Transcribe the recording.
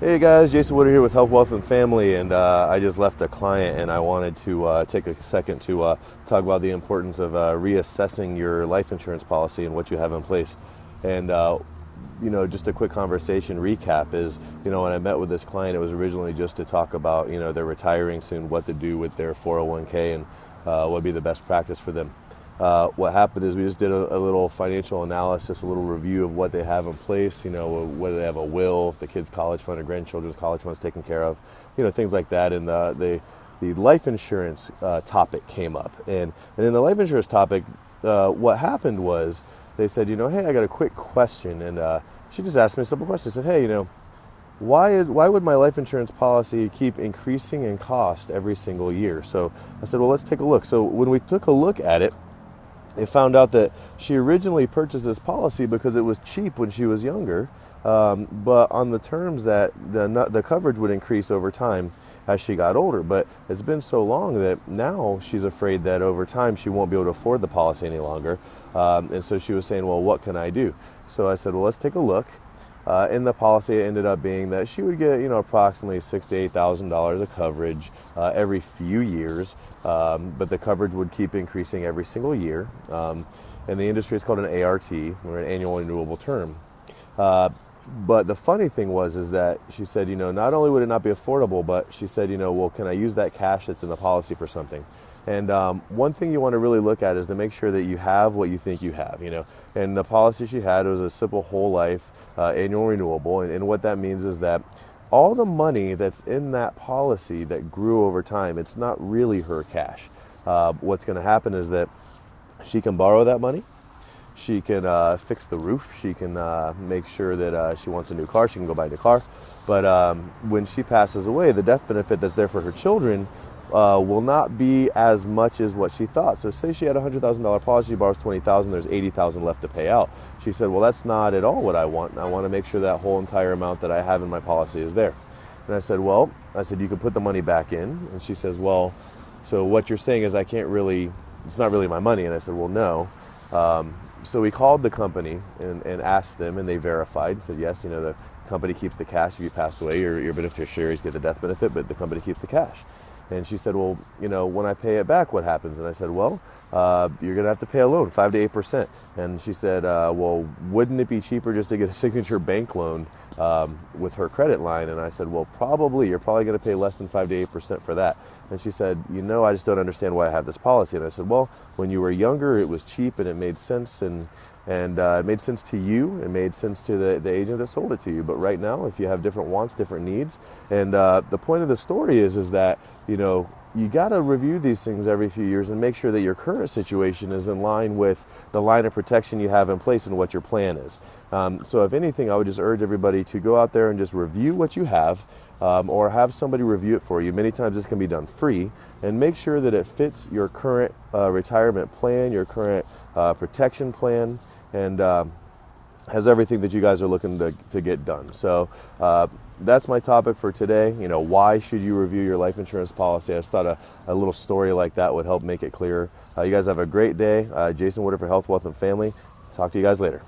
Hey guys, Jason Woodard here with Health, Wealth, and Family, and I just left a client, and I wanted to take a second to talk about the importance of reassessing your life insurance policy and what you have in place. And just a quick conversation recap is, when I met with this client, it was originally just to talk about, they're retiring soon, what to do with their 401k, and what would be the best practice for them. What happened is we just did a little financial analysis, a little review of what they have in place, whether they have a will, if the kids' college fund or grandchildren's college fund is taken care of, things like that. And the life insurance topic came up. And in the life insurance topic, what happened was they said, hey, I got a quick question. And she just asked me a simple question. She said, hey, why would my life insurance policy keep increasing in cost every single year? So I said, well, let's take a look. So when we took a look at it, it found out that she originally purchased this policy because it was cheap when she was younger, but on the terms that the coverage would increase over time as she got older. But it's been so long that now she's afraid that over time she won't be able to afford the policy any longer. And so she was saying, well, what can I do? So I said, well, let's take a look. In the policy, it ended up being that she would get, approximately $6,000 to $8,000 of coverage every few years, but the coverage would keep increasing every single year. In the industry, it's called an ART, or an annual renewable term. But the funny thing is that she said, not only would it not be affordable, but she said, well, can I use that cash that's in the policy for something? And one thing you want to really look at is to make sure that you have what you think you have, And the policy she had was a simple whole life annual renewable. And what that means is that all the money that's in that policy that grew over time, it's not really her cash. What's going to happen is that she can borrow that money. She can fix the roof. She can make sure that she wants a new car. She can go buy a new car. But when she passes away, the death benefit that's there for her children will not be as much as what she thought. So say she had a $100,000 policy, she borrows $20,000, there's $80,000 left to pay out. She said, well, that's not at all what I want. I want to make sure that whole entire amount that I have in my policy is there. And I said, you can put the money back in. And she says, well, so what you're saying is it's not really my money. And I said, well, no. So we called the company and asked them, and they verified, said, yes, the company keeps the cash. If you pass away, your beneficiaries get the death benefit, but the company keeps the cash. And she said, well, when I pay it back, what happens? And I said, well, you're going to have to pay a loan, 5 to 8%. And she said, well, wouldn't it be cheaper just to get a Signature Bank loan with her credit line? And I said, well, probably. You're probably going to pay less than 5 to 8% for that. And she said, I just don't understand why I have this policy. And I said, well, when you were younger, it was cheap and it made sense. And it made sense to you, it made sense to the agent that sold it to you. But right now, if you have different wants, different needs, and the point of the story is that, you got to review these things every few years and make sure that your current situation is in line with the line of protection you have in place and what your plan is. So if anything, I would just urge everybody to go out there and just review what you have, or have somebody review it for you. Many times this can be done free, and make sure that it fits your current retirement plan, your current protection plan, and has everything that you guys are looking to get done. So that's my topic for today. Why should you review your life insurance policy? I just thought a little story like that would help make it clearer. You guys have a great day. Jason Woodard for Health, Wealth, and Family. Talk to you guys later.